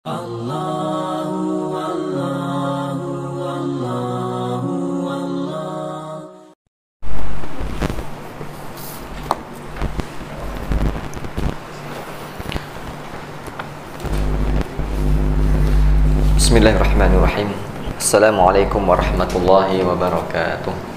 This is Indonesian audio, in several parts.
Allahu Allahu Allahu Allah. Bismillahirrahmanirrahim. Assalamualaikum warahmatullahi wabarakatuh.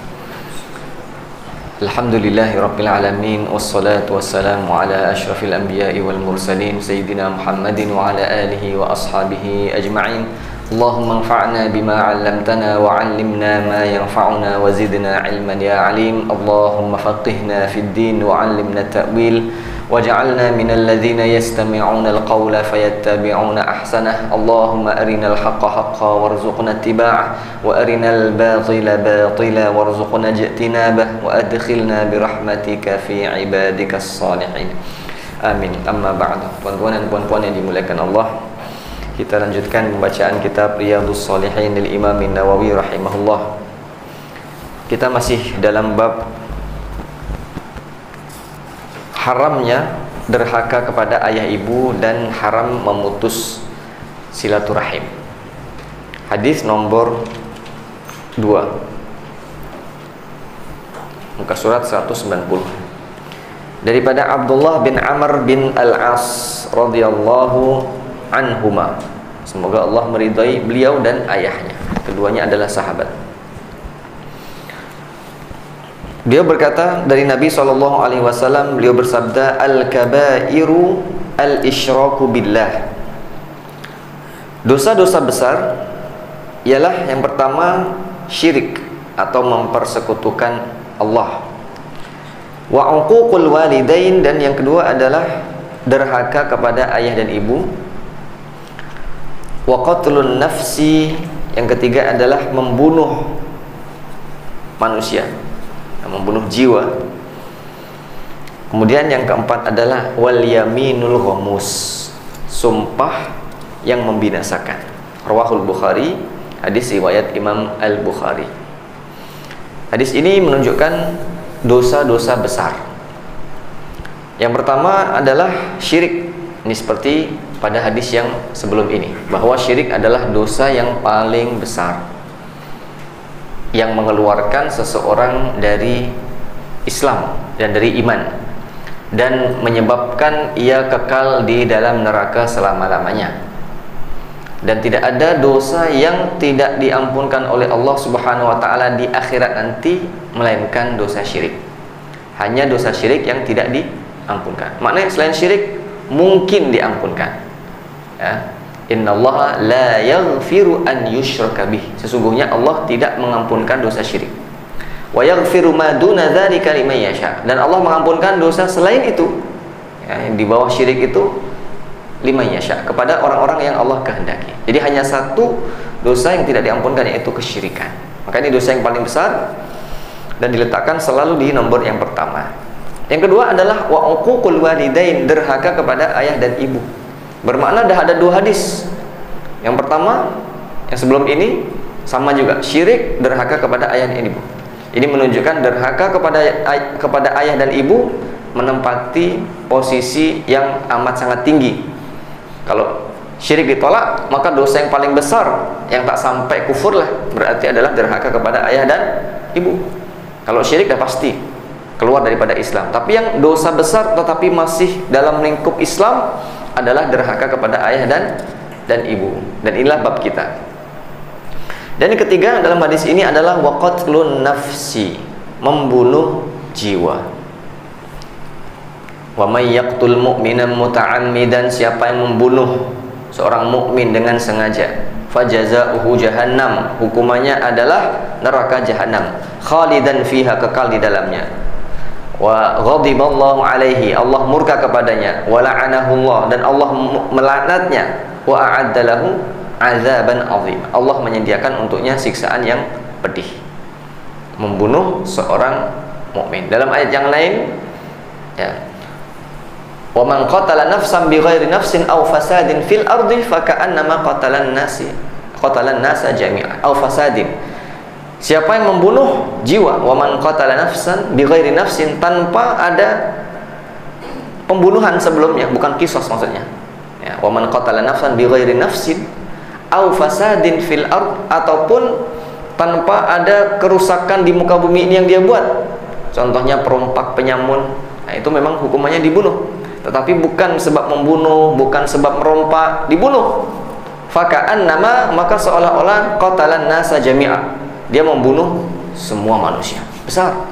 Alhamdulillahi rabbil alamin, wassalatu wassalamu ala asyrafil anbiya'i wal mursalin sayyidina Muhammadin wa ala alihi wa ashabihi ajma'in. Allahumma anfa'na bima 'allamtana wa 'allimna ma yanfa'una wa zidna 'ilman ya 'alim. Allahumma faqihna fid din wa 'allimna ta'wil waj'alna minal ladzina yastami'una al-qawla fayattabi'una ahsanah. Allahumma arinal haqqa haqqan warzuqna ittiba'ah wa arinal batila batila warzuqna ijtinabah wa adkhilna birahmatika fi ibadikas salihin. Amin. Amma ba'du. Tuan-tuan dan puan-puan yang dimuliakan Allah, kita lanjutkan pembacaan kitab Riyadhus Shalihin dari Imam Nawawi rahimahullah. Kita masih dalam bab haramnya derhaka kepada ayah ibu dan haram memutus silaturahim. Hadis nomor 2, muka surat 190, daripada Abdullah bin Amr bin Al-As radhiyallahu anhuma. Semoga Allah meridai beliau dan ayahnya. Keduanya adalah sahabat. Dia berkata dari Nabi SAW, beliau bersabda, al-kabairu al-isyraku billah. Dosa-dosa besar ialah yang pertama syirik atau mempersekutukan Allah. Wa uququl walidain, dan yang kedua adalah derhaka kepada ayah dan ibu. Wa qatlun nafsi, yang ketiga adalah membunuh manusia, membunuh jiwa. Kemudian yang keempat adalah wal yaminul ghamus, sumpah yang membinasakan. Rawahul Bukhari, hadis riwayat Imam Al-Bukhari. Hadis ini menunjukkan dosa-dosa besar. Yang pertama adalah syirik. Ini seperti pada hadis yang sebelum ini, bahwa syirik adalah dosa yang paling besar, yang mengeluarkan seseorang dari Islam dan dari iman, dan menyebabkan ia kekal di dalam neraka selama-lamanya. Dan tidak ada dosa yang tidak diampunkan oleh Allah Subhanahu wa ta'ala di akhirat nanti melainkan dosa syirik. Hanya dosa syirik yang tidak diampunkan. Maknanya selain syirik mungkin diampunkan, ya. Innallaha la yaghfiru an yushraka bih. Sesungguhnya Allah tidak mengampunkan dosa syirik. Wa yaghfiru ma duna dzalika liman yasha. Dan Allah mengampunkan dosa selain itu, ya, yang di bawah syirik itu, liman yasha, kepada orang-orang yang Allah kehendaki. Jadi hanya satu dosa yang tidak diampunkan, yaitu kesyirikan. Maka ini dosa yang paling besar dan diletakkan selalu di nomor yang pertama. Yang kedua adalah wa uququl walidain, derhaka kepada ayah dan ibu. Bermakna ada dua hadis. Yang pertama, yang sebelum ini sama juga, syirik, derhaka kepada ayah dan ibu. Ini menunjukkan derhaka kepada ayah dan ibu menempati posisi yang amat sangat tinggi. Kalau syirik ditolak, maka dosa yang paling besar yang tak sampai kufur lah, berarti adalah derhaka kepada ayah dan ibu. Kalau syirik dah pasti keluar daripada Islam. Tapi yang dosa besar tetapi masih dalam lingkup Islam adalah derhaka kepada ayah dan ibu. Dan inilah bab kita. Dan yang ketiga dalam hadis ini adalah waqatlun nafsi, membunuh jiwa. Wa may yaqtul mu'mina muta'ammidan, siapa yang membunuh seorang mukmin dengan sengaja, fajazaohu jahannam, hukumannya adalah neraka jahanam, khalidan fiha, kekal di dalamnya. Wa ghadiballahu alaihi, Allah murka kepadanya, wa la'anahullah, dan Allah melaknatnya, wa a'adda lahu azaban azim, Allah menyediakan untuknya siksaan yang pedih. Membunuh seorang mukmin. Dalam ayat yang lain, ya, wa man qatala nafsan bighairi nafsin aw fasadin fil ardi faka'annama qatalan nasa jami'an aw fasadin. Siapa yang membunuh jiwa, wa man qatala nafsan bighairi nafsin, tanpa ada pembunuhan sebelumnya, bukan kisos maksudnya, Ya, wa man qatala nafsan bighairi nafsin aw fasadin fil ard, ataupun tanpa ada kerusakan di muka bumi ini yang dia buat. Contohnya perompak, penyamun. Nah, itu memang hukumannya dibunuh. Tetapi bukan sebab membunuh, bukan sebab merompak, dibunuh. Faka'annama, maka seolah-olah qatalan nasa jami'a. Dia membunuh semua manusia. Besar.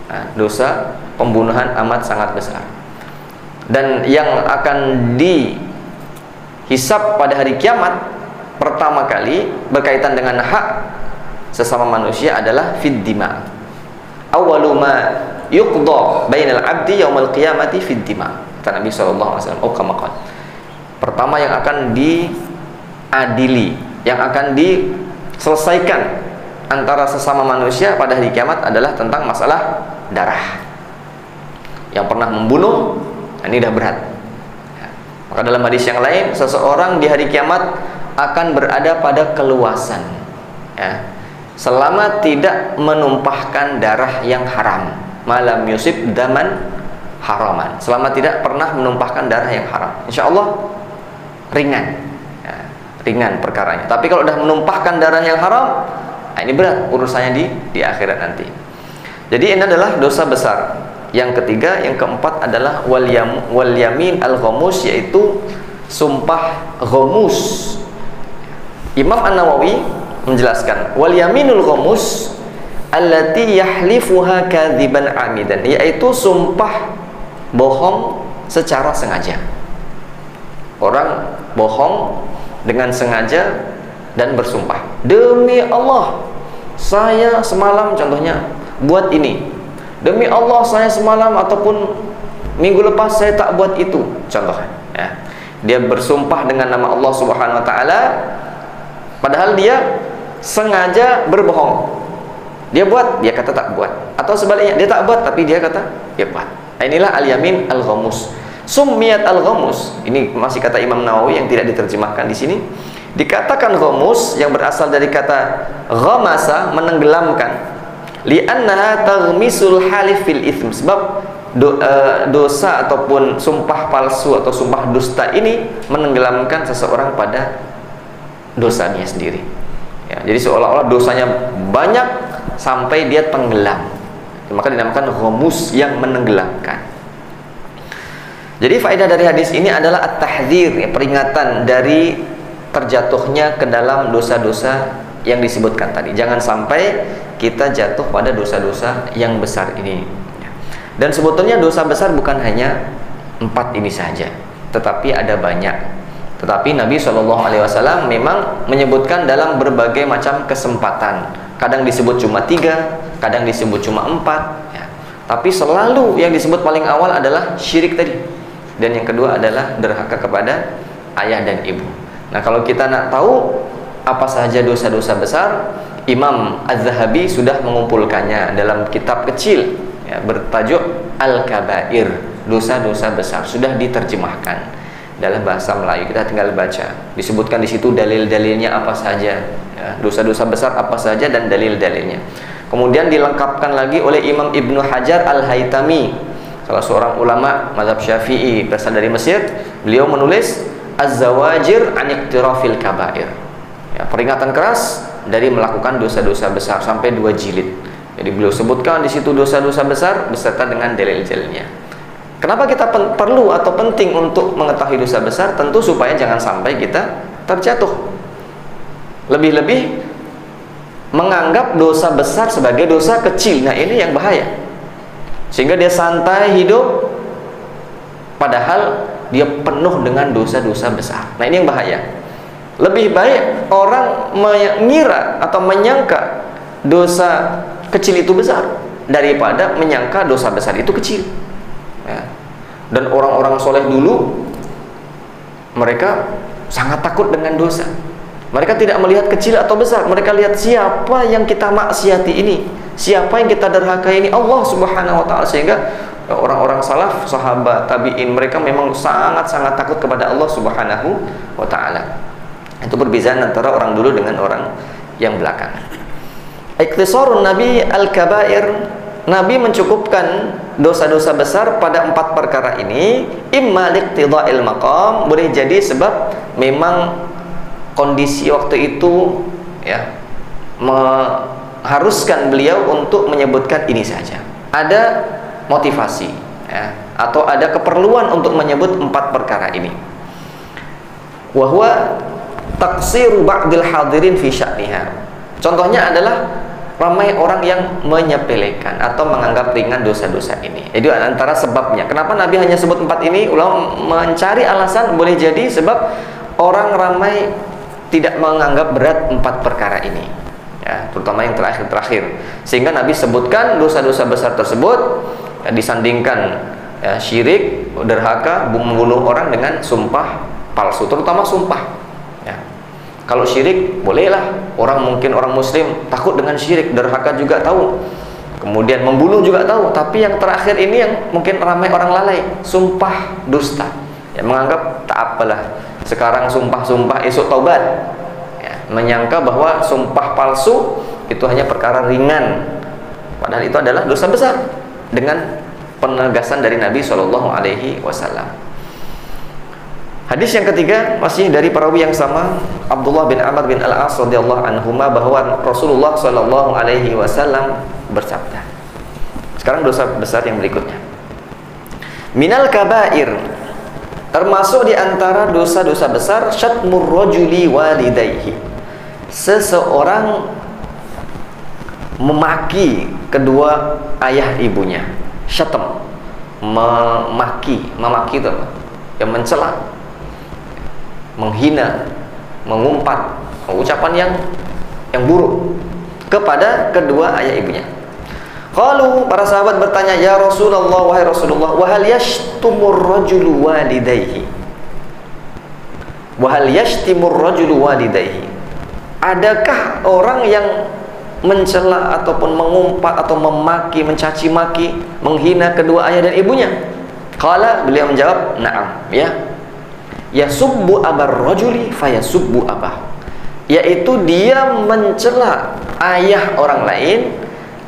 Nah, dosa pembunuhan amat sangat besar. Dan yang akan dihisab pada hari kiamat pertama kali berkaitan dengan hak sesama manusia adalah fid dima. Awwalu ma yuqda bainal abdi yaumal qiyamati fid dima. Kata Nabi sallallahu alaihi wasallam, kama qala. Pertama yang akan diadili, yang akan diselesaikan antara sesama manusia pada hari kiamat adalah tentang masalah darah. Yang pernah membunuh, ini dah berat. Maka dalam hadis yang lain, seseorang di hari kiamat akan berada pada keluasan, ya, selama tidak menumpahkan darah yang haram, malam yusib daman haraman, selama tidak pernah menumpahkan darah yang haram, insya Allah ringan, ya, ringan perkaranya. Tapi kalau sudah menumpahkan darah yang haram, nah ini berat urusannya di akhirat nanti. Jadi ini adalah dosa besar. Yang ketiga, yang keempat adalah wal yamin al ghamus, yaitu sumpah ghamus. Imam An-Nawawi menjelaskan wal yaminul ghamus allati yahlifuha kadziban amidan, yaitu sumpah bohong secara sengaja. Orang bohong dengan sengaja dan bersumpah, demi Allah saya semalam, contohnya, buat ini. Demi Allah saya semalam ataupun minggu lepas saya tak buat itu, contohnya, ya. Dia bersumpah dengan nama Allah Subhanahu wa taala padahal dia sengaja berbohong. Dia buat, dia kata tak buat, atau sebaliknya dia tak buat tapi dia kata dia buat. Nah, inilah al-yamin al-ghamus. Summiyat al-ghamus, ini masih kata Imam Nawawi yang tidak diterjemahkan di sini. Dikatakan ghamus yang berasal dari kata ghamasa, menenggelamkan. Li'annaha taghmisul halif fil itsm, sebab dosa ataupun sumpah palsu atau sumpah dusta ini menenggelamkan seseorang pada dosanya sendiri, ya, jadi seolah-olah dosanya banyak sampai dia tenggelam, maka dinamakan ghamus, yang menenggelamkan. Jadi faedah dari hadis ini adalah at-tahdzir, ya, peringatan dari terjatuhnya ke dalam dosa-dosa yang disebutkan tadi. Jangan sampai kita jatuh pada dosa-dosa yang besar ini. Dan sebetulnya dosa besar bukan hanya 4 ini saja, tetapi ada banyak. Tetapi Nabi SAW memang menyebutkan dalam berbagai macam kesempatan. Kadang disebut cuma 3, kadang disebut cuma 4, ya. Tapi selalu yang disebut paling awal adalah syirik tadi. Dan yang kedua adalah derhaka kepada ayah dan ibu. Nah, kalau kita nak tahu apa saja dosa-dosa besar, Imam Az-Zahabi sudah mengumpulkannya dalam kitab kecil, ya, bertajuk Al-Kabair, dosa-dosa besar, sudah diterjemahkan dalam bahasa Melayu. Kita tinggal baca. Disebutkan di situ dalil-dalilnya apa saja, ya, dosa-dosa besar apa saja dan dalil-dalilnya. Kemudian dilengkapkan lagi oleh Imam Ibnu Hajar Al-Haytami, salah seorang ulama mazhab Syafi'i berasal dari Mesir. Beliau menulis Az-Zawajir an Iqtirafil Kabair, ya, peringatan keras dari melakukan dosa-dosa besar, sampai 2 jilid. Jadi beliau sebutkan di situ dosa-dosa besar beserta dengan dalil-dalilnya. Kenapa kita perlu atau penting untuk mengetahui dosa besar? Tentu supaya jangan sampai kita terjatuh. Lebih-lebih menganggap dosa besar sebagai dosa kecil. Nah, ini yang bahaya. Sehingga dia santai hidup padahal dia penuh dengan dosa-dosa besar. Nah, ini yang bahaya. Lebih baik orang mengira atau menyangka dosa kecil itu besar daripada menyangka dosa besar itu kecil, ya. Dan orang-orang soleh dulu, mereka sangat takut dengan dosa. Mereka tidak melihat kecil atau besar, mereka lihat siapa yang kita maksiati ini, siapa yang kita derhakai ini, Allah Subhanahu wa ta'ala. Sehingga orang-orang salaf, sahabat, tabi'in, mereka memang sangat-sangat takut kepada Allah Subhanahu wa ta'ala. Itu perbedaan antara orang dulu dengan orang yang belakangan. Ikhtisarun Nabi al-kabair, Nabi mencukupkan dosa-dosa besar pada 4 perkara ini, imma liqtida'il maqam, boleh jadi sebab memang kondisi waktu itu ya mengharuskan beliau untuk menyebutkan ini saja. Ada motivasi ya, atau ada keperluan untuk menyebut 4 perkara ini. Wa huwa taqsiru ba'dil hadirin fi sya'niha. Contohnya adalah ramai orang yang menyepelekan atau menganggap ringan dosa-dosa ini. Jadi antara sebabnya, kenapa Nabi hanya sebut 4 ini? Ulama mencari alasan, boleh jadi sebab orang ramai tidak menganggap berat 4 perkara ini ya, terutama yang terakhir-terakhir, sehingga Nabi sebutkan dosa-dosa besar tersebut ya, disandingkan ya, syirik, derhaka, membunuh orang dengan sumpah palsu, terutama sumpah ya. Kalau syirik bolehlah, mungkin orang muslim takut dengan syirik, derhaka juga tahu, kemudian membunuh juga tahu, tapi yang terakhir ini yang mungkin ramai orang lalai, sumpah dusta ya, menganggap tak apalah, sekarang sumpah-sumpah esok taubat ya, menyangka bahwa sumpah palsu itu hanya perkara ringan, padahal itu adalah dosa besar dengan penegasan dari Nabi SAW. Hadis yang ketiga masih dari perawi yang sama, Abdullah bin Amr bin Al-As radhiyallahu anhuma, bahwa Rasulullah SAW bersabda. Sekarang dosa besar yang berikutnya. Minal kabair, termasuk di antara dosa-dosa besar, syatmur rajuli walidayhi, seseorang memaki kedua ayah ibunya. Syatam, memaki itu apa? Yang mencela, menghina, mengumpat, ucapan yang buruk kepada kedua ayah ibunya. Qalu, para sahabat bertanya, ya Rasulullah, wahai Rasulullah, wa hal yashtumur rajulu walidayhi, wa hal yashtimur rajulu walidayhi, adakah orang yang mencela ataupun mengumpat atau memaki, mencaci maki, menghina kedua ayah dan ibunya? Qala, beliau menjawab, na'am, ya. Yasubbu abar rajuli fayasubbu abah, yaitu dia mencela ayah orang lain,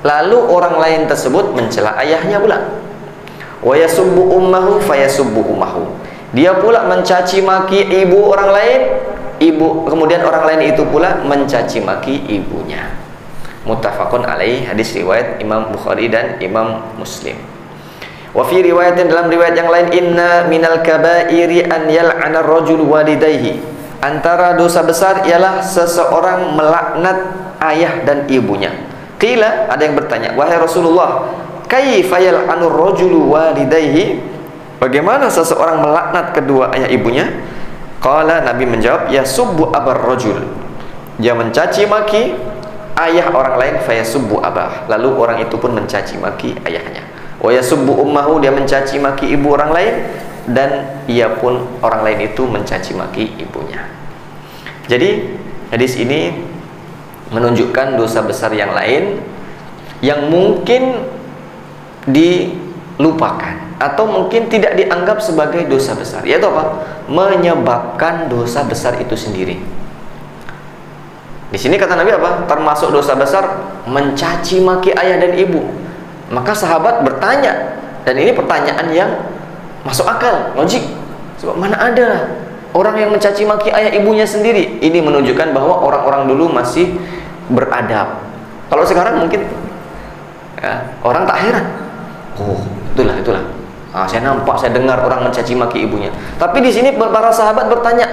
lalu orang lain tersebut mencela ayahnya pula. Wa yasubbu ummahu fayasubbu ummahu, dia pula mencaci maki ibu orang lain, kemudian orang lain itu pula mencaci maki ibunya. Muttafaqun alaih, hadis riwayat Imam Bukhari dan Imam Muslim. Wa fi riwayatin, dalam riwayat yang lain, inna minal kabairi an yal'ana ar-rajulu walidayhi, antara dosa besar ialah seseorang melaknat ayah dan ibunya. Qila, ada yang bertanya, wahai Rasulullah, kaifa yal'anu ar-rajulu walidayhi, bagaimana seseorang melaknat kedua ayah ibunya? Qala, Nabi menjawab, yasubbu abar rajul, dia mencaci maki ayah orang lain, fayasubbu abah, lalu orang itu pun mencaci maki ayahnya. Wa yasubbu ummahu, dia mencaci maki ibu orang lain, dan ia pun orang lain itu mencaci maki ibunya. Jadi hadis ini menunjukkan dosa besar yang lain yang mungkin dilupakan atau mungkin tidak dianggap sebagai dosa besar, yaitu apa? Menyebabkan dosa besar itu sendiri. Di sini kata Nabi apa? Termasuk dosa besar mencaci maki ayah dan ibu. Maka sahabat bertanya, dan ini pertanyaan yang masuk akal, logik. Sebab mana ada orang yang mencaci maki ayah ibunya sendiri? Ini menunjukkan bahwa orang-orang dulu masih beradab. Kalau sekarang mungkin ya, orang tak heran. Oh, itulah. Saya nampak, saya dengar orang mencaci maki ibunya. Tapi di sini para sahabat bertanya,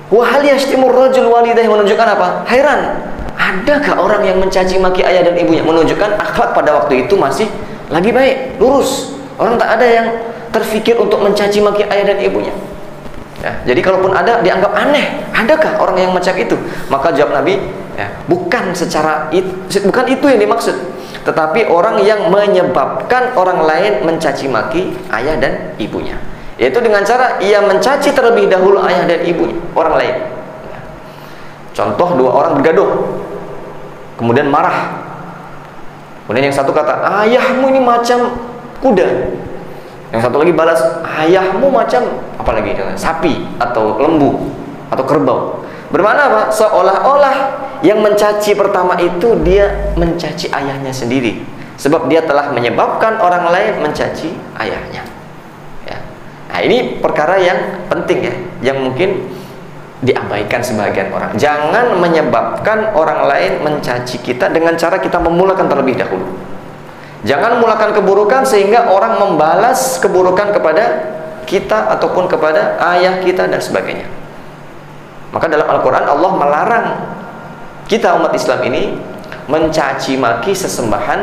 wa hal yashtimur rajul walidayhi, menunjukkan apa? Heran. Adakah orang yang mencaci maki ayah dan ibunya? Menunjukkan akhlak pada waktu itu masih lagi baik, lurus. Orang tak ada yang terfikir untuk mencaci maki ayah dan ibunya ya, jadi kalaupun ada, dianggap aneh. Adakah orang yang macam itu? Maka jawab Nabi ya, bukan itu yang dimaksud, tetapi orang yang menyebabkan orang lain mencaci maki ayah dan ibunya, yaitu dengan cara ia mencaci terlebih dahulu ayah dan ibunya orang lain. Contoh, 2 orang bergaduh, kemudian marah, kemudian yang satu kata, ayahmu ini macam kuda, yang satu lagi balas, ayahmu macam apalagi, sapi atau lembu atau kerbau. Bermakna apa? Seolah-olah yang mencaci pertama itu dia mencaci ayahnya sendiri, sebab dia telah menyebabkan orang lain mencaci ayahnya. Ya. Nah, ini perkara yang penting ya, yang mungkin diabaikan sebagian orang. Jangan menyebabkan orang lain mencaci kita dengan cara kita memulakan terlebih dahulu. Jangan mulakan keburukan sehingga orang membalas keburukan kepada kita ataupun kepada ayah kita dan sebagainya. Maka dalam Al-Quran Allah melarang kita umat Islam ini mencaci maki sesembahan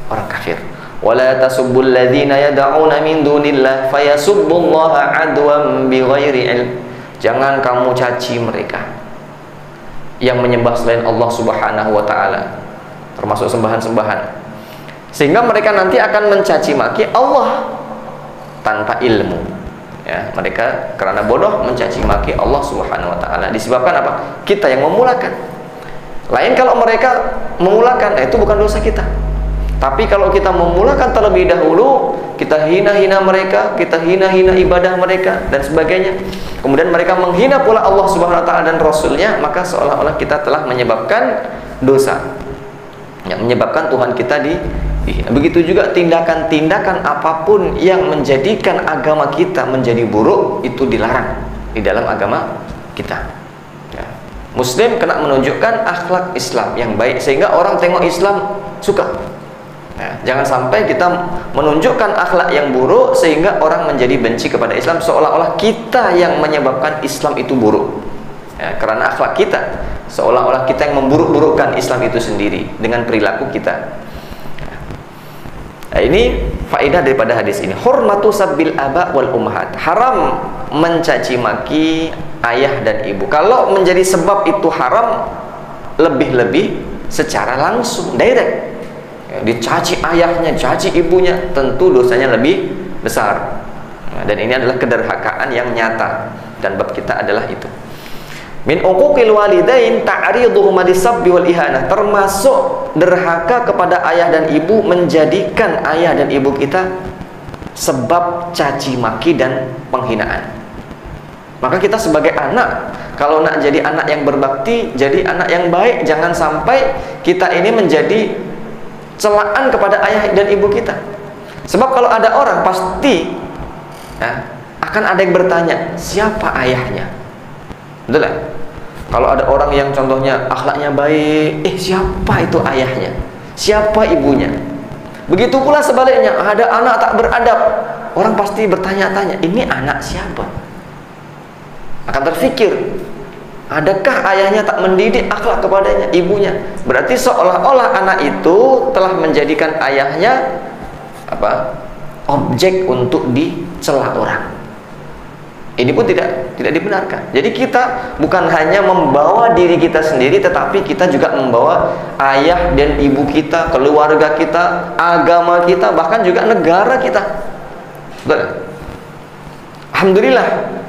orang kafir. Wala tasubbul ladzina yad'una min dunillah fayasubbullaha adwan bighairi ilm. Jangan kamu caci mereka yang menyembah selain Allah Subhanahu wa taala, termasuk sembahan-sembahan, sehingga mereka nanti akan mencaci maki Allah tanpa ilmu. Ya, mereka karena bodoh mencaci maki Allah Subhanahu wa taala. Disebabkan apa? Kita yang memulakan. Lain kalau mereka memulakan, itu bukan dosa kita. Tapi kalau kita memulakan terlebih dahulu, kita hina-hina mereka, kita hina-hina ibadah mereka dan sebagainya, kemudian mereka menghina pula Allah Subhanahu wa taala dan Rasulnya, maka seolah-olah kita telah menyebabkan dosa, yang menyebabkan Tuhan kita dihina. Begitu juga tindakan-tindakan apapun yang menjadikan agama kita menjadi buruk, itu dilarang di dalam agama kita. Muslim kena menunjukkan akhlak Islam yang baik sehingga orang tengok Islam suka. Ya, jangan sampai kita menunjukkan akhlak yang buruk sehingga orang menjadi benci kepada Islam, seolah-olah kita yang menyebabkan Islam itu buruk. Ya, karena akhlak kita, seolah-olah kita yang memburuk-burukkan Islam itu sendiri dengan perilaku kita. Nah, ini faedah daripada hadis ini. Hurmatu sabbil aba wal ummahat. Haram mencaci maki ayah dan ibu. Kalau menjadi sebab itu haram, lebih-lebih secara langsung, direct. Ya, dicaci ayahnya, caci ibunya, tentu dosanya lebih besar. Nah, dan ini adalah kederhakaan yang nyata, dan bab kita adalah itu. Min uquqil walidain ta'riduhuma lisabbi wal ihanah. Termasuk derhaka kepada ayah dan ibu, menjadikan ayah dan ibu kita sebab caci maki dan penghinaan. Maka kita sebagai anak, kalau nak jadi anak yang berbakti, jadi anak yang baik, jangan sampai kita ini menjadi celaan kepada ayah dan ibu kita. Sebab kalau ada orang pasti ya, akan ada yang bertanya, siapa ayahnya? Betul lah. Kalau ada orang yang contohnya akhlaknya baik, siapa itu ayahnya? Siapa ibunya? Begitu pula sebaliknya, ada anak tak beradab, orang pasti bertanya-tanya, ini anak siapa? Akan terfikir, adakah ayahnya tak mendidik akhlak kepadanya, ibunya? Berarti seolah-olah anak itu telah menjadikan ayahnya objek untuk dicela orang. Ini pun tidak dibenarkan. Jadi kita bukan hanya membawa diri kita sendiri, tetapi kita juga membawa ayah dan ibu kita, keluarga kita, agama kita, bahkan juga negara kita. Betul? Alhamdulillah,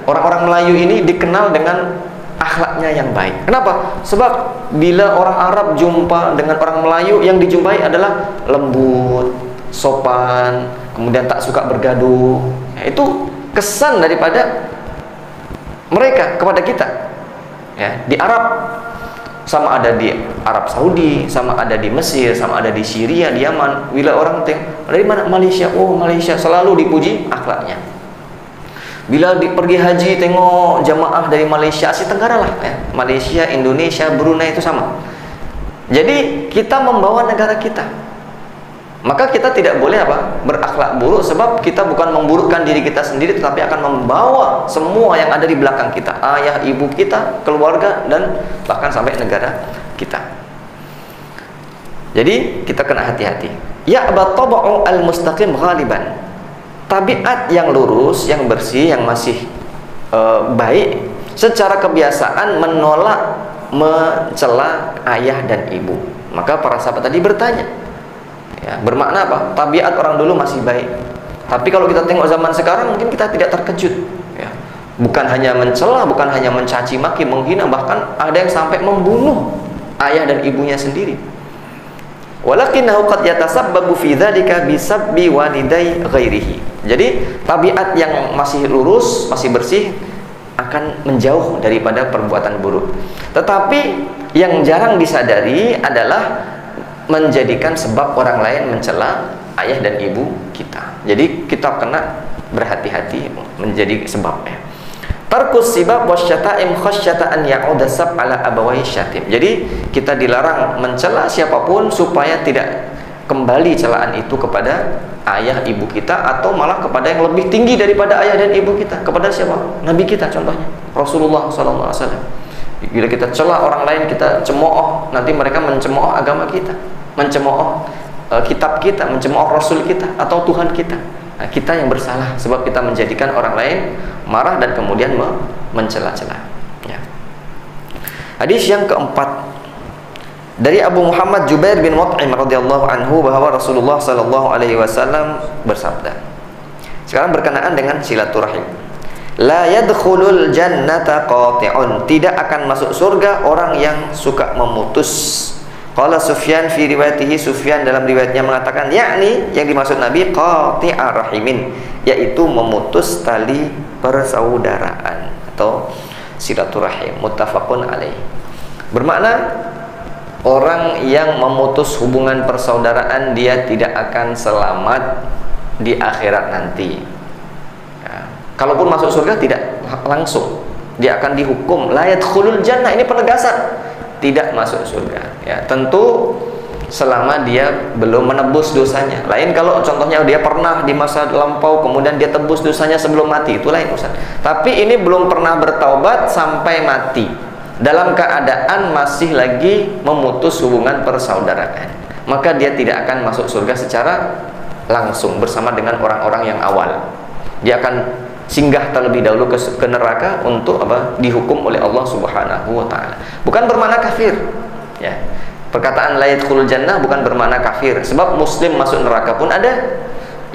orang-orang Melayu ini dikenal dengan akhlaknya yang baik. Kenapa? Sebab bila orang Arab jumpa dengan orang Melayu, yang dijumpai adalah lembut, sopan, kemudian tak suka bergaduh. Ya, itu kesan daripada mereka kepada kita. Ya, di Arab, sama ada di Arab Saudi, sama ada di Mesir, sama ada di Syria, di Yaman. Bila orang tengok dari mana, Malaysia, oh Malaysia, selalu dipuji akhlaknya. Bila pergi haji, tengok jamaah dari Malaysia, Asia Tenggara lah ya. Malaysia, Indonesia, Brunei itu sama. Jadi kita membawa negara kita. Maka kita tidak boleh berakhlak buruk, sebab kita bukan memburukkan diri kita sendiri, tetapi akan membawa semua yang ada di belakang kita, ayah, ibu kita, keluarga, dan bahkan sampai negara kita. Jadi kita kena hati-hati. Ya'ba tab'u al-mustaqim ghaliban. Tabiat yang lurus, yang bersih, yang masih baik, secara kebiasaan menolak mencela ayah dan ibu. Maka para sahabat tadi bertanya. Ya, bermakna apa? Tabiat orang dulu masih baik. Tapi kalau kita tengok zaman sekarang, mungkin kita tidak terkejut. Ya. Bukan hanya mencela, bukan hanya mencaci maki, menghina, bahkan ada yang sampai membunuh ayah dan ibunya sendiri. Walakinahu qad yatasabbabu fi dzalika bisabbi walidai ghairihi. Jadi tabiat yang masih lurus, masih bersih akan menjauh daripada perbuatan buruk. Tetapi yang jarang disadari adalah menjadikan sebab orang lain mencela ayah dan ibu kita. Jadi kita kena berhati-hati menjadi sebabnya. Tarkus sibab wasyata'im khasyata an ya'uda sab ala abawai syatim. Jadi kita dilarang mencela siapapun supaya tidak kembali celaan itu kepada ayah ibu kita, atau malah kepada yang lebih tinggi daripada ayah dan ibu kita. Kepada siapa? Nabi kita contohnya, Rasulullah SAW. Bila kita cela orang lain, kita cemooh, nanti mereka mencemooh agama kita, mencemooh kitab kita, mencemooh Rasul kita atau Tuhan kita. Nah, kita yang bersalah sebab kita menjadikan orang lain marah dan kemudian mencela-cela. Ya. Hadis yang keempat dari Abu Muhammad Jubair bin Mut'im radhiyallahu anhu bahwa Rasulullah sallallahu alaihi wasallam bersabda. Sekarang berkenaan dengan silaturahim. La yadkhulul jannata qati'un, tidak akan masuk surga orang yang suka memutus. Qala Sufyan fi riwayatihi, Sufyan dalam riwayatnya mengatakan, yakni yang dimaksud Nabi qati'ar rahimin, yaitu memutus tali persaudaraan atau silaturahim. Muttafaqun alaih. Bermakna orang yang memutus hubungan persaudaraan dia tidak akan selamat di akhirat nanti. Ya. Kalaupun masuk surga tidak langsung, dia akan dihukum la yadkhulul jannah. Ini penegasan tidak masuk surga. Ya, tentu selama dia belum menebus dosanya. Lain kalau contohnya dia pernah di masa lampau kemudian dia tebus dosanya sebelum mati, itu lain urusan. Tapi ini belum pernah bertaubat sampai mati, dalam keadaan masih lagi memutus hubungan persaudaraan, maka dia tidak akan masuk surga secara langsung bersama dengan orang-orang yang awal. Dia akan singgah terlebih dahulu ke neraka untuk apa? Dihukum oleh Allah Subhanahu wa taala. Bukan bermakna kafir. Ya. Perkataan la yadkhulul jannah bukan bermakna kafir, sebab muslim masuk neraka pun ada.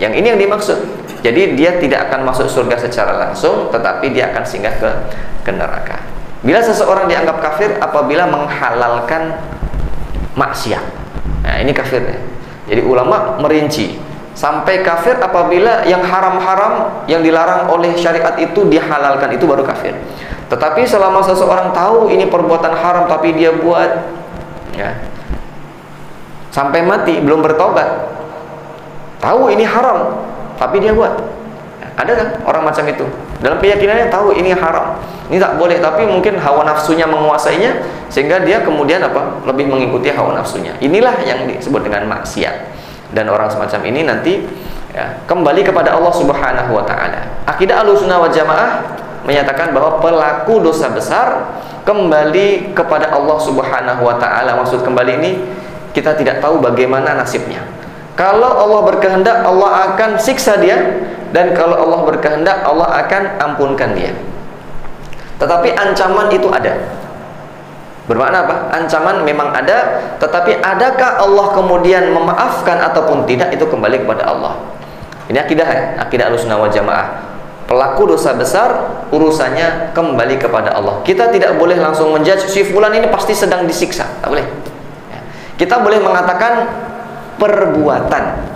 Yang ini yang dimaksud. Jadi dia tidak akan masuk surga secara langsung, tetapi dia akan singgah ke neraka. Bila seseorang dianggap kafir apabila menghalalkan maksiat. Nah, ini kafirnya. Jadi ulama merinci sampai kafir apabila yang haram-haram yang dilarang oleh syariat itu dihalalkan, itu baru kafir. Tetapi selama seseorang tahu ini perbuatan haram tapi dia buat, ya, sampai mati belum bertobat, tahu ini haram tapi dia buat, ada kan orang macam itu dalam keyakinannya tahu ini haram, ini tak boleh, tapi mungkin hawa nafsunya menguasainya sehingga dia kemudian apa? Lebih mengikuti hawa nafsunya. Inilah yang disebut dengan maksiat. Dan orang semacam ini nanti ya, kembali kepada Allah Subhanahu wa taala. Akidah Ahlussunnah wal Jamaah menyatakan bahwa pelaku dosa besar kembali kepada Allah Subhanahu wa taala. Maksud kembali ini kita tidak tahu bagaimana nasibnya. Kalau Allah berkehendak Allah akan siksa dia, dan kalau Allah berkehendak Allah akan ampunkan dia. Tetapi ancaman itu ada. Bermakna apa? Ancaman memang ada, tetapi adakah Allah kemudian memaafkan ataupun tidak, itu kembali kepada Allah. Ini akidah Ahlussunnah wal Jamaah. Pelaku dosa besar urusannya kembali kepada Allah. Kita tidak boleh langsung menjudge si fulan ini pasti sedang disiksa, tak boleh. Kita boleh mengatakan perbuatan.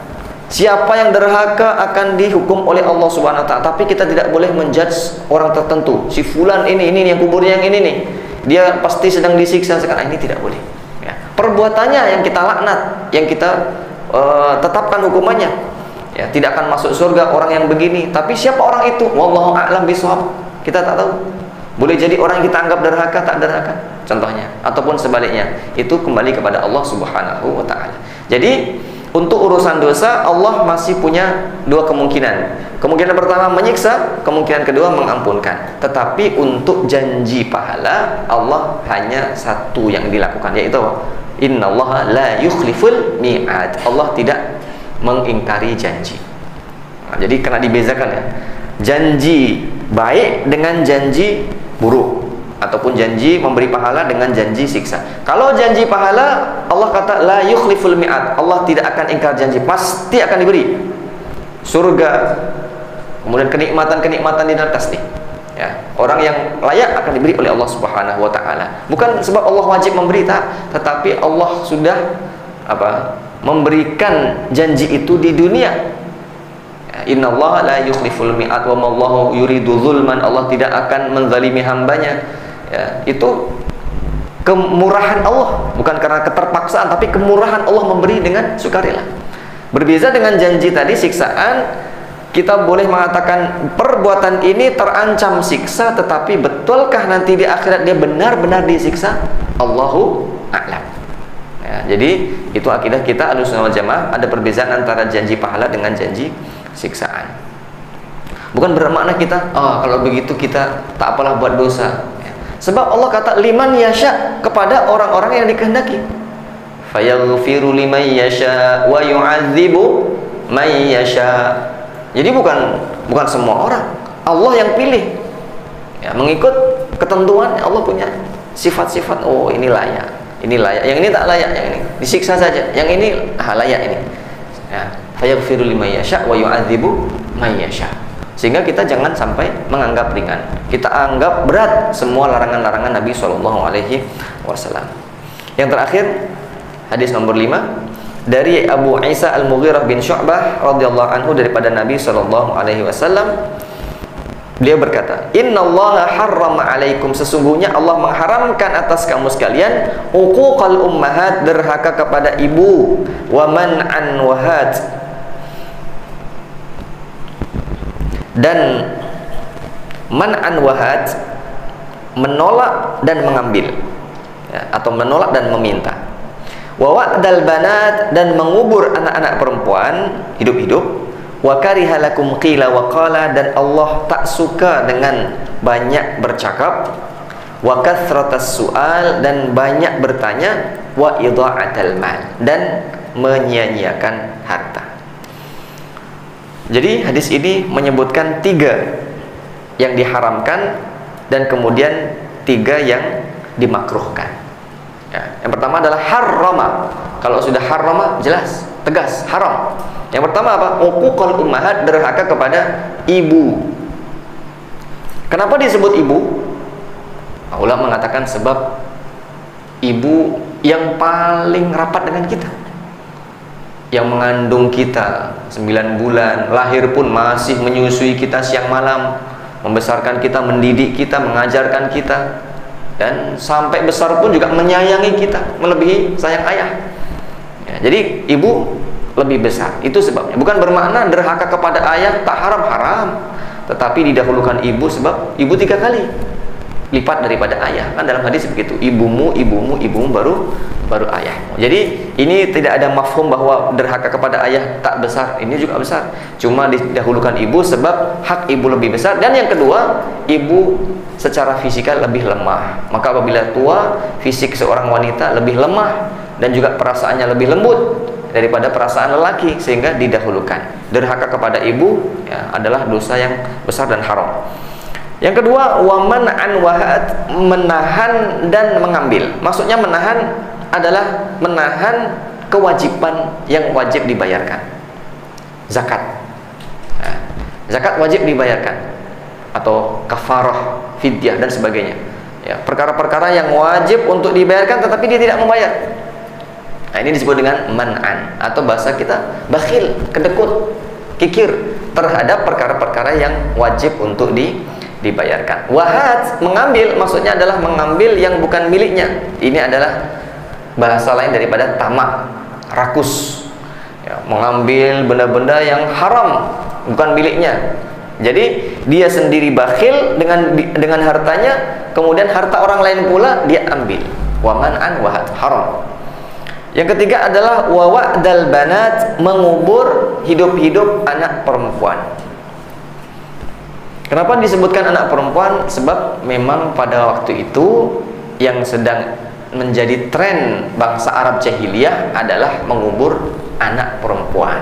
Siapa yang derhaka akan dihukum oleh Allah Subhanahu wa taala, tapi kita tidak boleh menjudge orang tertentu. Si fulan ini yang kuburnya yang ini nih, dia pasti sedang disiksa sekarang. Ini tidak boleh. Ya. Perbuatannya yang kita laknat, yang kita tetapkan hukumannya. Ya, tidak akan masuk surga orang yang begini. Tapi siapa orang itu? Wallahu a'lam bishawab. Kita tak tahu. Boleh jadi orang yang kita anggap derhaka tak derhaka, contohnya, ataupun sebaliknya. Itu kembali kepada Allah Subhanahu wa taala. Jadi untuk urusan dosa Allah masih punya dua kemungkinan. Kemungkinan pertama menyiksa, kemungkinan kedua mengampunkan. Tetapi untuk janji pahala Allah hanya satu yang dilakukan, yaitu innallaha la yukhliful mi'ad. Allah tidak mengingkari janji. Nah, jadi kena dibezakan ya. Janji baik dengan janji buruk, ataupun janji memberi pahala dengan janji siksa. Kalau janji pahala Allah kata la yukhliful mi'ad, Allah tidak akan ingkar janji, pasti akan diberi surga, kemudian kenikmatan-kenikmatan di atas nih. Ya, orang yang layak akan diberi oleh Allah Subhanahu wa taala. Bukan sebab Allah wajib memberi, tetapi Allah sudah memberikan janji itu di dunia. Innallaha la yukhliful mi'ad wa mallahu yuridu zulman. Allah tidak akan menzalimi hambanya. Ya, itu kemurahan Allah, bukan karena keterpaksaan, tapi kemurahan Allah memberi dengan sukarela. Berbeda dengan janji tadi, siksaan, kita boleh mengatakan perbuatan ini terancam siksa, tetapi betulkah nanti di akhirat dia benar-benar disiksa? Allahu a'lam. Ya, jadi itu akidah kita Ahlussunnah wal Jamaah, ada perbedaan antara janji pahala dengan janji siksaan. Bukan bermakna kita, kalau begitu kita tak apalah buat dosa. Ya. Sebab Allah kata liman yasha, kepada orang-orang yang dikehendaki. Fayaghfiru liman yasha wa yu'adzibu man yasha. Jadi bukan semua orang, Allah yang pilih. Ya, mengikut ketentuan Allah punya sifat-sifat. Oh, ini layak, yang ini tak layak, yang ini disiksa saja, yang ini layak ini. Ya, fayaghfiru liman yasha wa yu'adzibu man yasha. Sehingga kita jangan sampai menganggap ringan. Kita anggap berat semua larangan-larangan Nabi SAW. Yang terakhir, hadis nomor 5 dari Abu Isa Al-Mughirah bin Syu'bah radhiyallahu anhu daripada Nabi SAW. Beliau berkata, Innallaha harrama alaikum, sesungguhnya Allah mengharamkan atas kamu sekalian uquqal ummahat, derhaka kepada ibu, wa man'an wahat, dan man'an wahat, menolak dan mengambil, ya, atau menolak dan meminta, wa wa'dal banat, dan mengubur anak-anak perempuan hidup-hidup, wa kariha lakum qila wa qala, dan Allah tak suka dengan banyak bercakap, wa kathratas su'al, dan banyak bertanya, wa idha'atal mal, dan menyia-nyiakan harta. Jadi hadis ini menyebutkan 3 yang diharamkan dan kemudian 3 yang dimakruhkan. Ya, yang pertama adalah harrama. Kalau sudah harrama jelas, tegas, haram. Yang pertama apa? Uququl ummahat, derhaka kepada ibu. Kenapa disebut ibu? Ulama mengatakan sebab ibu yang paling rapat dengan kita, yang mengandung kita 9 bulan, lahir pun masih menyusui kita siang malam, membesarkan kita, mendidik kita, mengajarkan kita, dan sampai besar pun juga menyayangi kita melebihi sayang ayah. Ya, jadi ibu lebih besar, itu sebabnya. Bukan bermakna derhaka kepada ayah tak haram, tetapi didahulukan ibu sebab ibu 3 kali lipat daripada ayah. Kan dalam hadis begitu, ibumu baru ayahmu. Jadi ini tidak ada mafhum bahwa derhaka kepada ayah tak besar, ini juga besar. Cuma didahulukan ibu sebab hak ibu lebih besar. Dan yang kedua, ibu secara fisikal lebih lemah. Maka apabila tua, fisik seorang wanita lebih lemah dan juga perasaannya lebih lembut daripada perasaan lelaki, sehingga didahulukan. Derhaka kepada ibu ya, adalah dosa yang besar dan haram. Yang kedua, waman an wahat, menahan dan mengambil. Maksudnya menahan adalah menahan kewajiban yang wajib dibayarkan. Zakat. Nah, zakat wajib dibayarkan, atau kafarah, fidyah dan sebagainya. Ya, perkara-perkara yang wajib untuk dibayarkan tetapi dia tidak membayar. Nah, ini disebut dengan man'an, atau bahasa kita bakhil, kedekut, kikir terhadap perkara-perkara yang wajib untuk dibayarkan. Wahat, mengambil, maksudnya adalah mengambil yang bukan miliknya. Ini adalah bahasa lain daripada tamak, rakus. Ya, mengambil benda-benda yang haram, bukan miliknya. Jadi dia sendiri bakhil dengan hartanya, kemudian harta orang lain pula dia ambil. Waman an wahat, haram. Yang ketiga adalah wa'dal banat, mengubur hidup-hidup anak perempuan. Kenapa disebutkan anak perempuan? Sebab memang pada waktu itu yang sedang menjadi tren bangsa Arab jahiliyah adalah mengubur anak perempuan.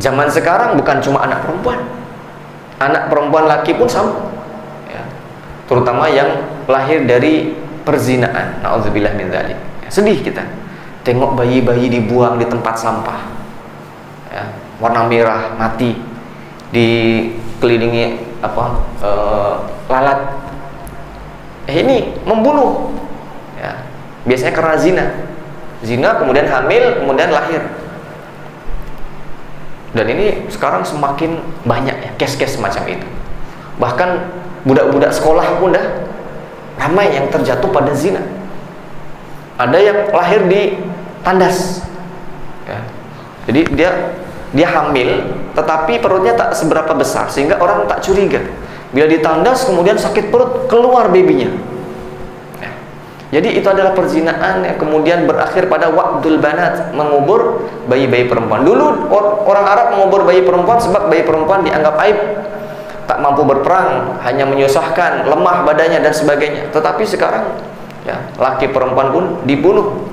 Zaman sekarang bukan cuma anak perempuan laki pun sama, ya. Terutama yang lahir dari perzinaan. Nauzubillah min dzalik. Sedih kita tengok bayi-bayi dibuang di tempat sampah, ya, warna merah, mati, dikelilingi lalat. Ini membunuh, ya, biasanya karena zina kemudian hamil, kemudian lahir. Dan ini sekarang semakin banyak ya kes-kes semacam itu. Bahkan budak-budak sekolah pun dah ramai yang terjatuh pada zina. Ada yang lahir di tandas, ya. Jadi dia hamil, tetapi perutnya tak seberapa besar sehingga orang tak curiga. Bila ditandas kemudian sakit perut, keluar babynya. Ya. Jadi itu adalah perzinaan yang kemudian berakhir pada wa'dul banat, mengubur bayi-bayi perempuan. Dulu orang Arab mengubur bayi perempuan sebab bayi perempuan dianggap aib, tak mampu berperang, hanya menyusahkan, lemah badannya dan sebagainya. Tetapi sekarang ya, laki perempuan pun dibunuh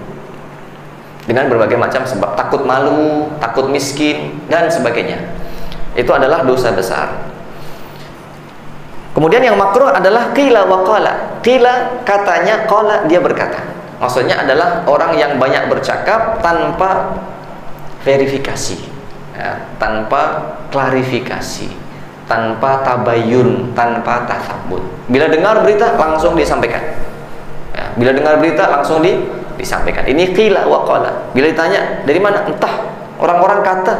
dengan berbagai macam sebab, takut malu, takut miskin dan sebagainya. Itu adalah dosa besar. Kemudian yang makruh adalah qila wa qala. Qila katanya, qala dia berkata. Maksudnya adalah orang yang banyak bercakap tanpa verifikasi, ya, tanpa klarifikasi, tanpa tabayun, tanpa tasabbut. Bila dengar berita langsung disampaikan. Ya, bila dengar berita langsung disampaikan. Ini qila wa qala. Bila ditanya dari mana, entah, orang-orang kata,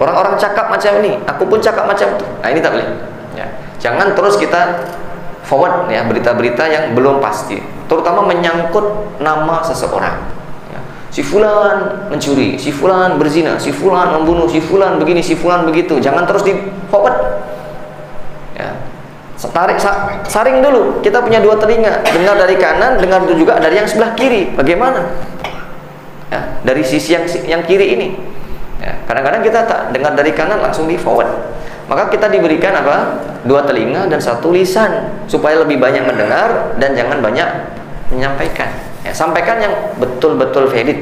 orang-orang cakap macam ini, aku pun cakap macam itu. Nah, ini tak boleh. Ya. Jangan terus kita forward ya berita-berita yang belum pasti, terutama menyangkut nama seseorang. Ya. Si fulan mencuri, si fulan berzina, si fulan membunuh, si fulan begini, si fulan begitu. Jangan terus di forward. Ya. Saring dulu. Kita punya dua telinga, dengar dari kanan, dengar juga dari yang sebelah kiri. Bagaimana? Ya, dari sisi yang kiri ini. Ya, kadang-kadang kita tak dengar dari kanan langsung di forward. Maka kita diberikan apa? Dua telinga dan satu lisan supaya lebih banyak mendengar dan jangan banyak menyampaikan. Ya, sampaikan yang betul-betul valid.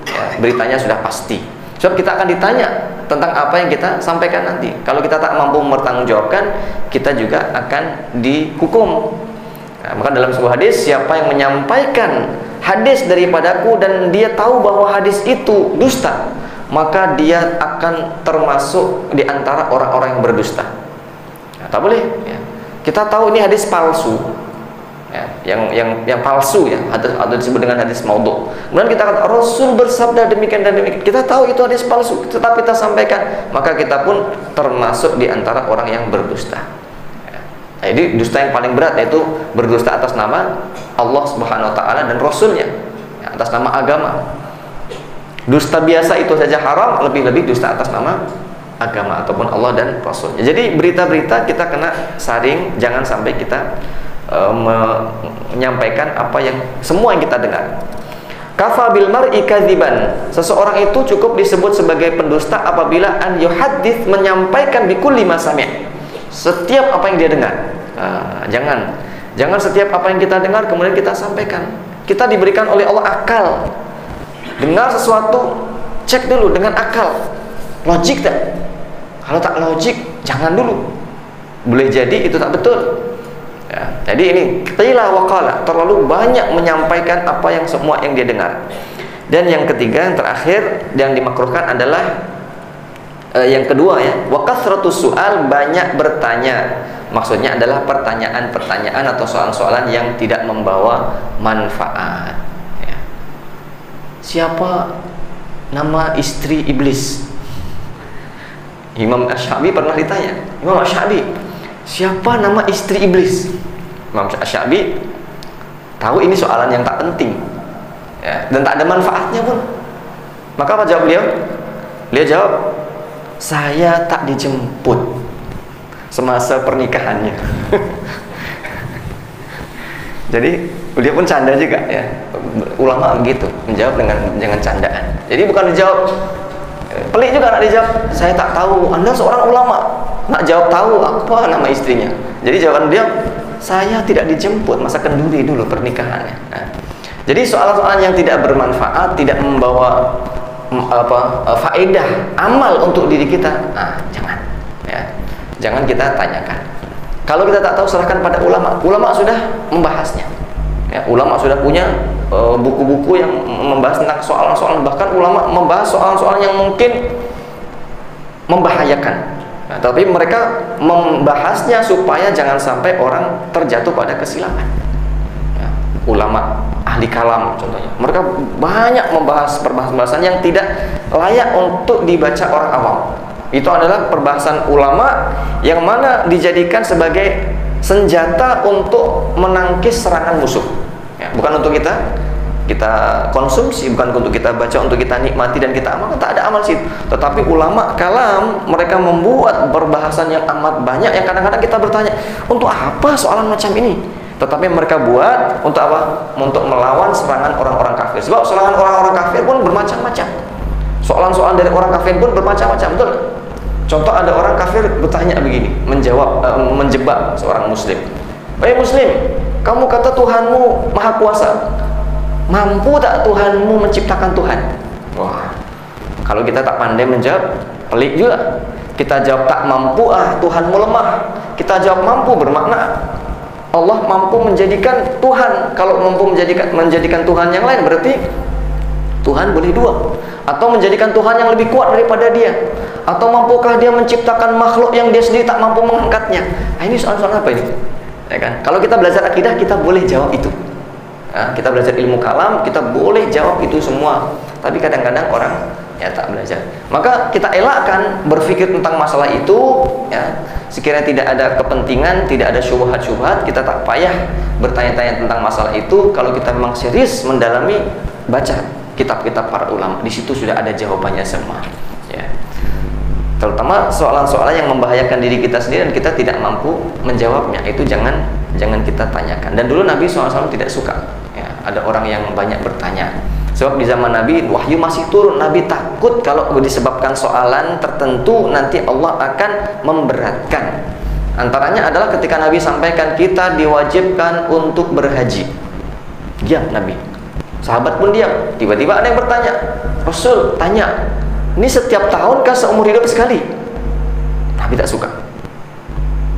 Ya, beritanya sudah pasti. Sebab kita akan ditanya tentang apa yang kita sampaikan nanti. Kalau kita tak mampu mempertanggungjawabkan, kita juga akan dihukum. Nah, maka dalam sebuah hadis, siapa yang menyampaikan hadis daripadaku dan dia tahu bahwa hadis itu dusta, maka dia akan termasuk di antara orang-orang yang berdusta. Nah, tak boleh. Ya. Kita tahu ini hadis palsu, ya, yang palsu ya, atau disebut dengan hadis maudhu. Kemudian kita kata Rasul bersabda demikian dan demikian. Kita tahu itu hadis palsu, tetapi kita sampaikan, maka kita pun termasuk di antara orang yang berdusta. Ya. Jadi dusta yang paling berat yaitu berdusta atas nama Allah Subhanahu Wa Taala dan Rasulnya, ya, atas nama agama. Dusta biasa itu saja haram, lebih-lebih dusta atas nama agama ataupun Allah dan Rasulnya. Jadi berita-berita kita kena saring, jangan sampai kita menyampaikan apa yang semua yang kita dengar. Kafa bil mar'i kadziban. Seseorang itu cukup disebut sebagai pendusta apabila an yuhaddits, menyampaikan bikulli ma sami'. Setiap apa yang dia dengar. Jangan setiap apa yang kita dengar kemudian kita sampaikan. Kita diberikan oleh Allah akal. Dengar sesuatu, cek dulu dengan akal, logik tak? Kalau tak logik, jangan dulu. Boleh jadi itu tak betul. Ya, jadi ini qila wa qala, terlalu banyak menyampaikan apa yang semua yang dia dengar. Dan yang ketiga, yang terakhir yang dimakruhkan adalah yang kedua ya, wa kasratus su'al, banyak bertanya. Maksudnya adalah pertanyaan-pertanyaan atau soalan-soalan yang tidak membawa manfaat. Siapa nama istri iblis? Imam Asy-Sya'bi pernah ditanya, Imam Asy-Sya'bi, siapa nama istri iblis? Imam Asy-Sya'bi tahu ini soalan yang tak penting, ya, dan tak ada manfaatnya pun. Maka apa jawab beliau? Beliau jawab, saya tak dijemput semasa pernikahannya. Jadi dia pun canda juga ya. Ulama begitu menjawab dengan candaan. Jadi bukan dijawab pelik juga nak dijawab, saya tak tahu. Anda seorang ulama nak jawab tahu apa nama istrinya. Jadi jawaban dia, saya tidak dijemput masa kenduri dulu pernikahannya. Nah, jadi soalan-soalan yang tidak bermanfaat, tidak membawa faedah amal untuk diri kita, jangan ya. Jangan kita tanyakan. Kalau kita tak tahu, serahkan pada ulama. Ulama sudah membahasnya. Ya, ulama sudah punya buku-buku yang membahas tentang soalan-soalan. Bahkan ulama membahas soalan-soalan yang mungkin membahayakan. Nah, tapi mereka membahasnya supaya jangan sampai orang terjatuh pada kesilapan. Ya, ulama ahli kalam contohnya, mereka banyak membahas perbahasan yang tidak layak untuk dibaca orang awam. Itu adalah perbahasan ulama yang mana dijadikan sebagai senjata untuk menangkis serangan musuh. Ya, bukan untuk kita konsumsi, bukan untuk kita baca, untuk kita nikmati dan kita amalkan, tak ada amal situ. Tetapi ulama kalam mereka membuat perbahasan yang amat banyak yang kadang-kadang kita bertanya, untuk apa soalan macam ini? Tetapi mereka buat untuk apa? Untuk melawan serangan orang-orang kafir. Sebab serangan orang-orang kafir pun bermacam-macam. Soalan-soalan dari orang kafir pun bermacam-macam, betul? Contoh, ada orang kafir bertanya begini, menjebak seorang muslim. "Wahai muslim, kamu kata Tuhanmu maha kuasa. Mampu tak Tuhanmu menciptakan Tuhan?" Wah, kalau kita tak pandai menjawab, pelik juga. Kita jawab tak mampu, Tuhanmu lemah. Kita jawab mampu, bermakna Allah mampu menjadikan Tuhan. Kalau mampu menjadikan Tuhan yang lain, berarti Tuhan boleh dua. Atau menjadikan Tuhan yang lebih kuat daripada dia. Atau mampukah dia menciptakan makhluk yang dia sendiri tak mampu mengangkatnya? Nah, ini soal-soal apa ini? Ya kan? Kalau kita belajar akidah, kita boleh jawab itu. Nah, kita belajar ilmu kalam, kita boleh jawab itu semua. Tapi kadang-kadang orang ya tak belajar. Maka kita elakkan berpikir tentang masalah itu, ya. Sekiranya tidak ada kepentingan, tidak ada syubhat-syubhat, kita tak payah bertanya-tanya tentang masalah itu. Kalau kita memang serius mendalami, baca kitab-kitab para ulama. Di situ sudah ada jawabannya semua. Ya. Terutama soalan-soalan yang membahayakan diri kita sendiri dan kita tidak mampu menjawabnya, itu jangan kita tanyakan. Dan dulu Nabi SAW tidak suka, ya, ada orang yang banyak bertanya. Sebab di zaman Nabi wahyu masih turun. Nabi takut kalau disebabkan soalan tertentu nanti Allah akan memberatkan. Antaranya adalah ketika Nabi sampaikan kita diwajibkan untuk berhaji. Diam Nabi. Sahabat pun diam. Tiba-tiba ada yang bertanya, "Rasul, tanya, ini setiap tahun kah seumur hidup sekali?" Nabi tak suka.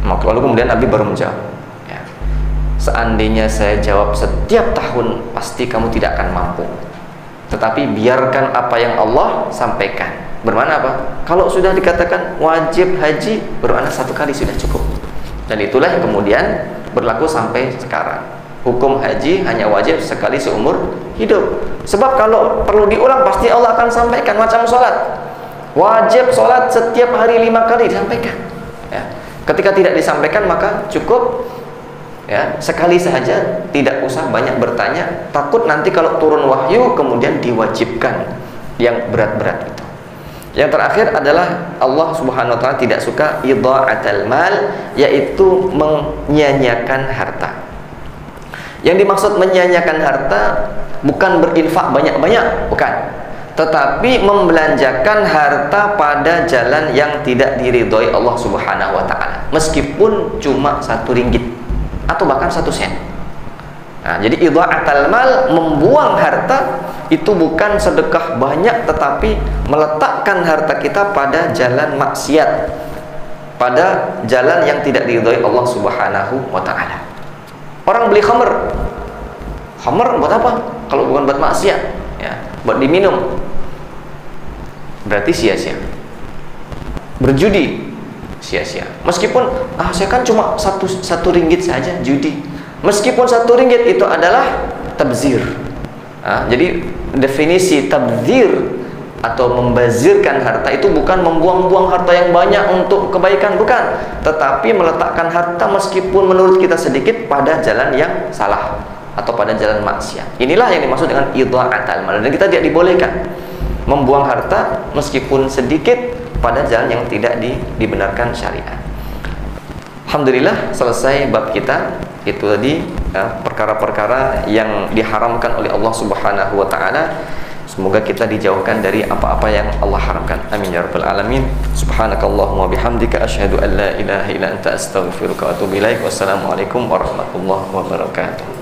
Maka lalu kemudian Nabi baru menjawab, ya, "Seandainya saya jawab setiap tahun, pasti kamu tidak akan mampu. Tetapi biarkan apa yang Allah sampaikan." Bermakna apa? Kalau sudah dikatakan wajib haji, bermakna satu kali sudah cukup. Dan itulah yang kemudian berlaku sampai sekarang. Hukum haji hanya wajib sekali seumur hidup. Sebab kalau perlu diulang, pasti Allah akan sampaikan. Macam sholat, wajib sholat setiap hari 5 kali disampaikan, ya. Ketika tidak disampaikan, maka cukup, ya, sekali saja, tidak usah banyak bertanya. Takut nanti kalau turun wahyu kemudian diwajibkan yang berat-berat itu. Yang terakhir adalah Allah Subhanahu wa ta'ala tidak suka idha'atul mal, yaitu menyia-nyiakan harta. Yang dimaksud menyia-nyiakan harta bukan berinfak banyak-banyak, bukan. Tetapi membelanjakan harta pada jalan yang tidak diridhoi Allah Subhanahu wa ta'ala, meskipun cuma 1 ringgit atau bahkan 1 sen. Nah, jadi idha'atul mal, membuang harta, itu bukan sedekah banyak, tetapi meletakkan harta kita pada jalan maksiat, pada jalan yang tidak diridhoi Allah Subhanahu wa ta'ala. Orang beli khamr buat apa? Kalau bukan buat maksiat, ya, buat diminum, berarti sia-sia. Berjudi, sia-sia. Meskipun saya kan cuma satu ringgit saja judi. Meskipun 1 ringgit itu adalah tabzir. Jadi definisi tabzir atau membazirkan harta itu bukan membuang-buang harta yang banyak untuk kebaikan, bukan, tetapi meletakkan harta meskipun menurut kita sedikit pada jalan yang salah atau pada jalan maksiat. Inilah yang dimaksud dengan idha'atul mal. Dan kita tidak dibolehkan membuang harta meskipun sedikit pada jalan yang tidak dibenarkan syariat. Alhamdulillah, selesai bab kita. Itu tadi perkara-perkara yang diharamkan oleh Allah Subhanahu wa ta'ala. Semoga kita dijauhkan dari apa-apa yang Allah haramkan. Amin ya rabbal alamin. Subhanakallahumma bihamdika asyhadu an la ilaha illa anta astaghfiruka wa atubu ilaik. Wassalamualaikum warahmatullahi wabarakatuh.